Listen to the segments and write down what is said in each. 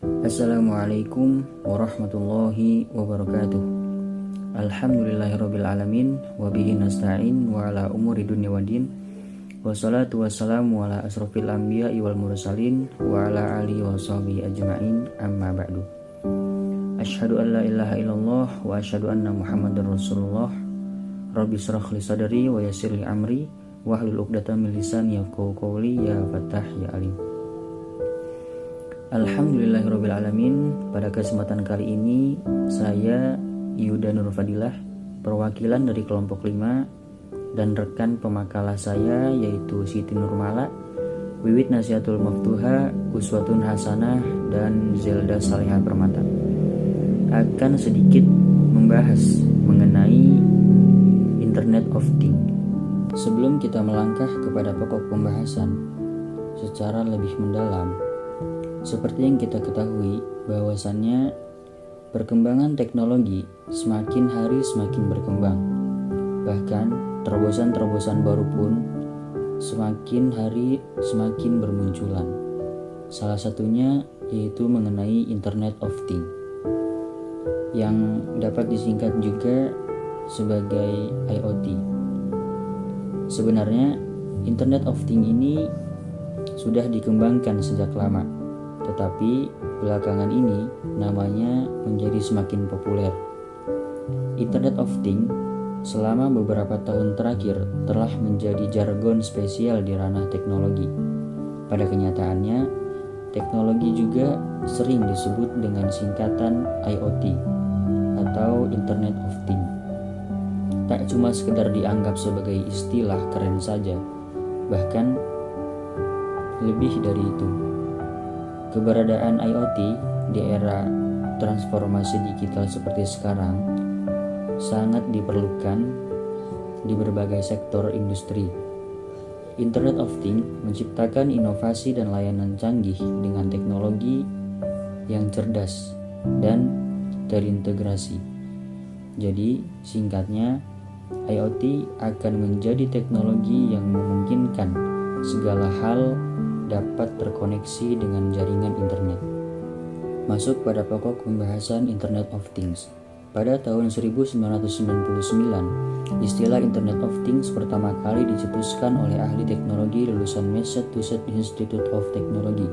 Assalamualaikum warahmatullahi wabarakatuh. Alhamdulillahirrabbilalamin. Wabihi nasta'in wa ala umuri dunya wa din. Wassalatu wassalamu ala asrofil anbiya'i wal mursalin wa ala alihi wa sahbihi ajma'in, amma ba'du. Asyhadu an la ilaha illallah wa asyhadu anna muhammadar rasulullah. Rabbi shrah li sadri wa yassir li amri wahlul 'uqdatam min lisani yafqahu qawli. Ya Fattah ya Alim. Alhamdulillahirrabbilalamin. Pada kesempatan kali ini saya Yuda Nur Fadilah, perwakilan dari kelompok 5, dan rekan pemakalah saya yaitu Siti Nurmala, Wiwit Nasihatul Maftuha, Uswatun Hasanah, dan Zelda Salihah Permata akan sedikit membahas mengenai Internet of Things. Sebelum kita melangkah kepada pokok pembahasan secara lebih mendalam, seperti yang kita ketahui bahwasannya perkembangan teknologi semakin hari semakin berkembang. Bahkan terobosan-terobosan baru pun semakin hari semakin bermunculan. Salah satunya yaitu mengenai Internet of Things, yang dapat disingkat juga sebagai IoT. Sebenarnya Internet of Things ini sudah dikembangkan sejak lama, tetapi belakangan ini namanya menjadi semakin populer. Internet of Things selama beberapa tahun terakhir telah menjadi jargon spesial di ranah teknologi. Pada kenyataannya, teknologi juga sering disebut dengan singkatan IoT atau Internet of Things. Tak cuma sekedar dianggap sebagai istilah keren saja, bahkan lebih dari itu. Keberadaan IoT di era transformasi digital seperti sekarang sangat diperlukan di berbagai sektor industri. Internet of Things menciptakan inovasi dan layanan canggih dengan teknologi yang cerdas dan terintegrasi. Jadi, singkatnya, IoT akan menjadi teknologi yang memungkinkan segala hal dapat terkoneksi dengan jaringan internet. Masuk pada pokok pembahasan Internet of Things. Pada tahun 1999, istilah Internet of Things pertama kali dicetuskan oleh ahli teknologi lulusan Massachusetts Institute of Technology,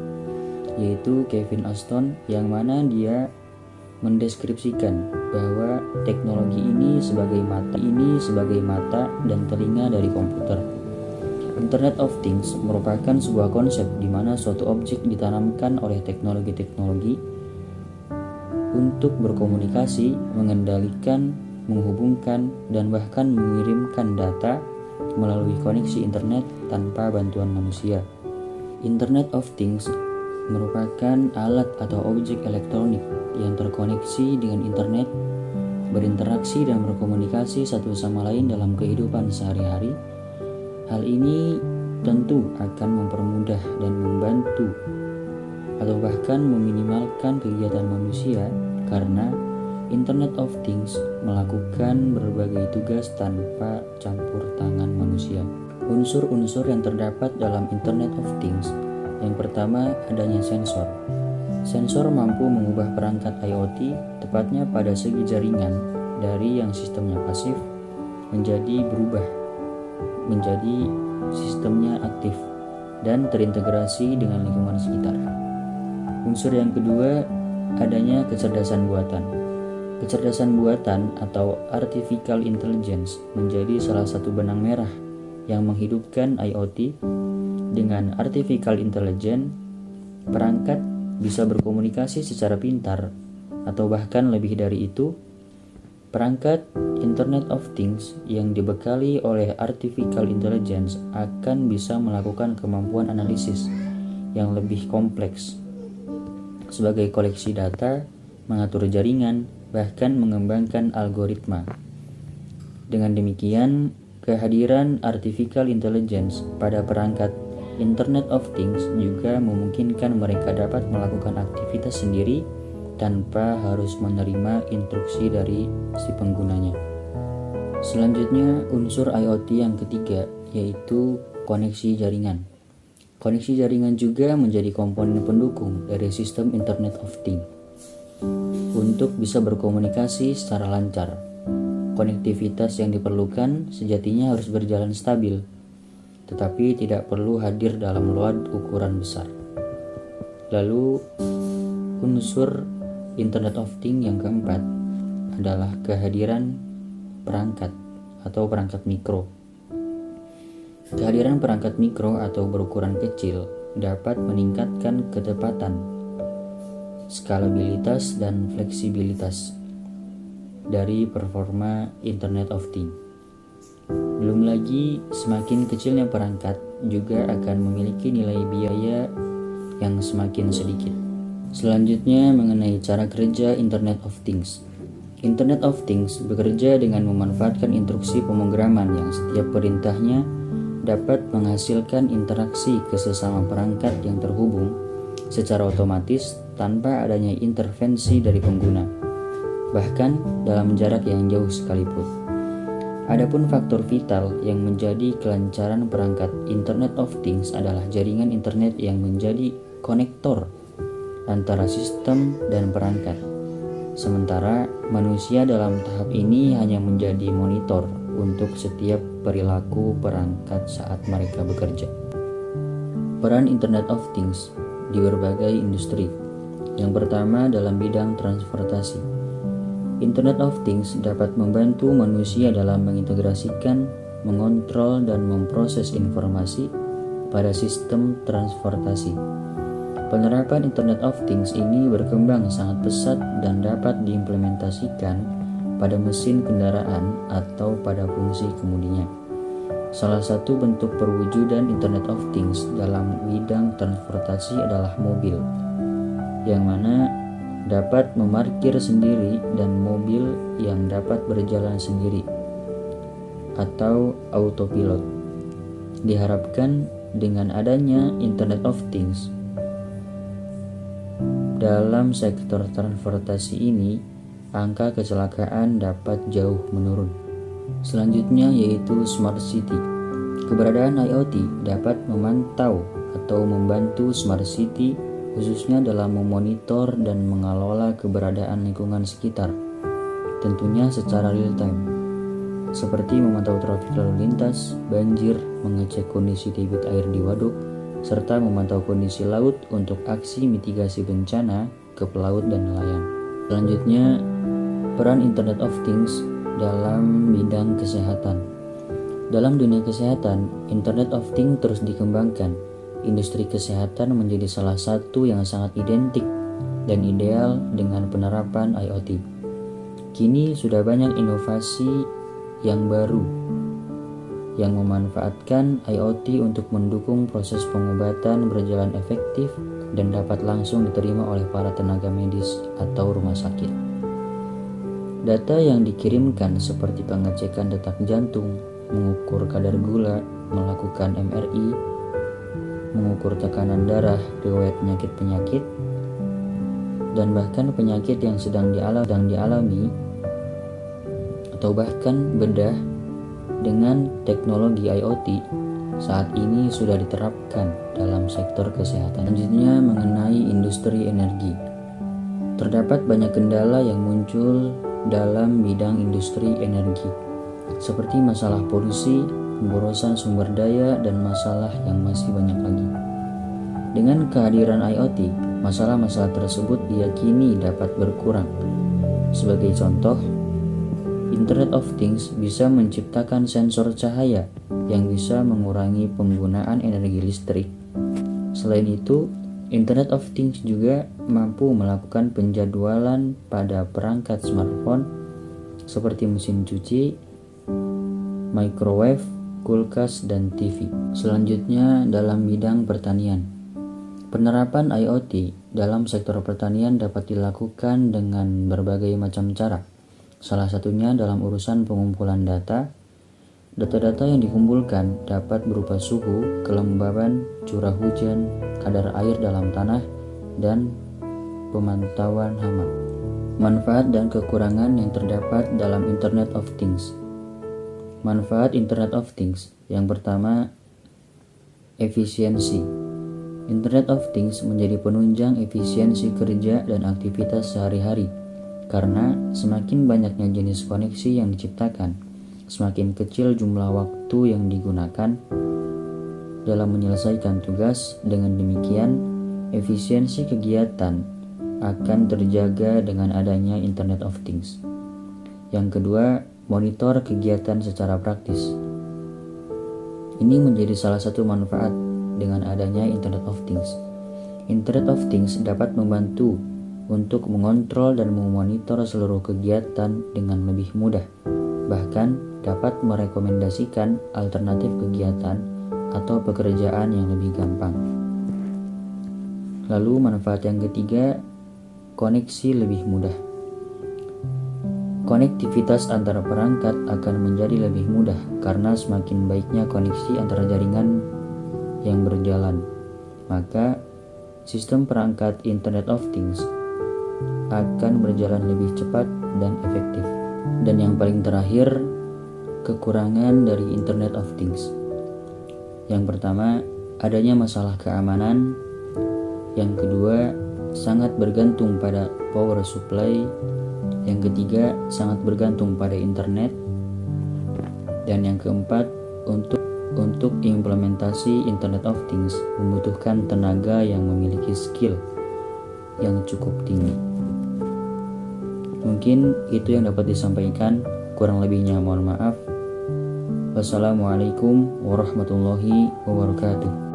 yaitu Kevin Ashton, yang mana dia mendeskripsikan bahwa teknologi ini sebagai mata dan telinga dari komputer. Internet of Things merupakan sebuah konsep di mana suatu objek ditanamkan oleh teknologi-teknologi untuk berkomunikasi, mengendalikan, menghubungkan, dan bahkan mengirimkan data melalui koneksi internet tanpa bantuan manusia. Internet of Things merupakan alat atau objek elektronik yang terkoneksi dengan internet, berinteraksi dan berkomunikasi satu sama lain dalam kehidupan sehari-hari. Hal ini tentu akan mempermudah dan membantu atau bahkan meminimalkan kegiatan manusia, karena Internet of Things melakukan berbagai tugas tanpa campur tangan manusia. Unsur-unsur yang terdapat dalam Internet of Things: yang pertama, adanya sensor. Sensor mampu mengubah perangkat IoT, tepatnya pada segi jaringan, dari yang sistemnya pasif menjadi sistemnya aktif dan terintegrasi dengan lingkungan sekitar. Unsur yang kedua, adanya kecerdasan buatan. Kecerdasan buatan atau artificial intelligence menjadi salah satu benang merah yang menghidupkan IoT. Dengan artificial intelligence, perangkat bisa berkomunikasi secara pintar, atau bahkan lebih dari itu, perangkat Internet of Things yang dibekali oleh artificial intelligence akan bisa melakukan kemampuan analisis yang lebih kompleks sebagai koleksi data, mengatur jaringan, bahkan mengembangkan algoritma. Dengan demikian, kehadiran artificial intelligence pada perangkat Internet of Things juga memungkinkan mereka dapat melakukan aktivitas sendiri tanpa harus menerima instruksi dari si penggunanya. Selanjutnya, unsur IoT yang ketiga yaitu koneksi jaringan. Koneksi jaringan juga menjadi komponen pendukung dari sistem Internet of Things. Untuk bisa berkomunikasi secara lancar, konektivitas yang diperlukan sejatinya harus berjalan stabil, tetapi tidak perlu hadir dalam load ukuran besar. Lalu, unsur Internet of Things yang keempat adalah kehadiran perangkat atau perangkat mikro. Kehadiran perangkat mikro atau berukuran kecil dapat meningkatkan ketepatan, skalabilitas, dan fleksibilitas dari performa Internet of Things. Belum lagi, semakin kecilnya perangkat juga akan memiliki nilai biaya yang semakin sedikit. Selanjutnya mengenai cara kerja Internet of Things. Internet of Things bekerja dengan memanfaatkan instruksi pemrograman yang setiap perintahnya dapat menghasilkan interaksi ke sesama perangkat yang terhubung secara otomatis tanpa adanya intervensi dari pengguna, bahkan dalam jarak yang jauh sekalipun. Adapun faktor vital yang menjadi kelancaran perangkat Internet of Things adalah jaringan internet yang menjadi konektor antara sistem dan perangkat. Sementara manusia dalam tahap ini hanya menjadi monitor untuk setiap perilaku perangkat saat mereka bekerja. Peran Internet of Things di berbagai industri. Yang pertama dalam bidang transportasi. Internet of Things dapat membantu manusia dalam mengintegrasikan, mengontrol, dan memproses informasi pada sistem transportasi. Penerapan Internet of Things ini berkembang sangat pesat dan dapat diimplementasikan pada mesin kendaraan atau pada fungsi kemudinya. Salah satu bentuk perwujudan Internet of Things dalam bidang transportasi adalah mobil, yang mana dapat memarkir sendiri dan mobil yang dapat berjalan sendiri atau autopilot. Diharapkan dengan adanya Internet of Things dalam sektor transportasi ini, angka kecelakaan dapat jauh menurun. Selanjutnya yaitu Smart City. Keberadaan IoT dapat memantau atau membantu Smart City khususnya dalam memonitor dan mengelola keberadaan lingkungan sekitar, tentunya secara real time, seperti memantau trafik lalu lintas, banjir, mengecek kondisi debit air di waduk, serta memantau kondisi laut untuk aksi mitigasi bencana ke pelaut dan nelayan. Selanjutnya, peran Internet of Things dalam bidang kesehatan. Dalam dunia kesehatan, Internet of Things terus dikembangkan. Industri kesehatan menjadi salah satu yang sangat identik dan ideal dengan penerapan IoT. Kini sudah banyak inovasi yang baru yang memanfaatkan IoT untuk mendukung proses pengobatan berjalan efektif dan dapat langsung diterima oleh para tenaga medis atau rumah sakit. Data yang dikirimkan seperti pengecekan detak jantung, mengukur kadar gula, melakukan MRI, mengukur tekanan darah, riwayat penyakit-penyakit, dan bahkan penyakit yang sedang dialami atau bahkan bedah dengan teknologi IoT saat ini sudah diterapkan dalam sektor kesehatan. Selanjutnya mengenai industri energi. Terdapat banyak kendala yang muncul dalam bidang industri energi, seperti masalah polusi, pemborosan sumber daya, dan masalah yang masih banyak lagi. Dengan kehadiran IoT, masalah-masalah tersebut diyakini dapat berkurang. Sebagai contoh, Internet of Things bisa menciptakan sensor cahaya yang bisa mengurangi penggunaan energi listrik. Selain itu, Internet of Things juga mampu melakukan penjadwalan pada perangkat smartphone seperti mesin cuci, microwave, kulkas, dan TV. Selanjutnya dalam bidang pertanian. Penerapan IoT dalam sektor pertanian dapat dilakukan dengan berbagai macam cara. Salah satunya dalam urusan pengumpulan data. Data-data yang dikumpulkan dapat berupa suhu, kelembaban, curah hujan, kadar air dalam tanah, dan pemantauan hama. Manfaat dan kekurangan yang terdapat dalam Internet of Things. Manfaat Internet of Things. Yang pertama, efisiensi. Internet of Things menjadi penunjang efisiensi kerja dan aktivitas sehari-hari karena semakin banyaknya jenis koneksi yang diciptakan, semakin kecil jumlah waktu yang digunakan dalam menyelesaikan tugas. Dengan demikian, efisiensi kegiatan akan terjaga dengan adanya Internet of Things. Yang kedua, monitor kegiatan secara praktis. Ini menjadi salah satu manfaat dengan adanya Internet of Things. Internet of Things dapat membantu untuk mengontrol dan memonitor seluruh kegiatan dengan lebih mudah, bahkan dapat merekomendasikan alternatif kegiatan atau pekerjaan yang lebih gampang. Lalu manfaat yang ketiga, koneksi lebih mudah. Konektivitas antara perangkat akan menjadi lebih mudah karena semakin baiknya koneksi antara jaringan yang berjalan, maka sistem perangkat Internet of Things akan berjalan lebih cepat dan efektif. Dan yang paling terakhir, kekurangan dari Internet of Things. Yang pertama, adanya masalah keamanan. Yang kedua, sangat bergantung pada power supply. Yang ketiga, sangat bergantung pada internet. Dan yang keempat, untuk implementasi Internet of Things membutuhkan tenaga yang memiliki skill yang cukup tinggi. Mungkin itu yang dapat disampaikan, kurang lebihnya mohon maaf. Wassalamualaikum warahmatullahi wabarakatuh.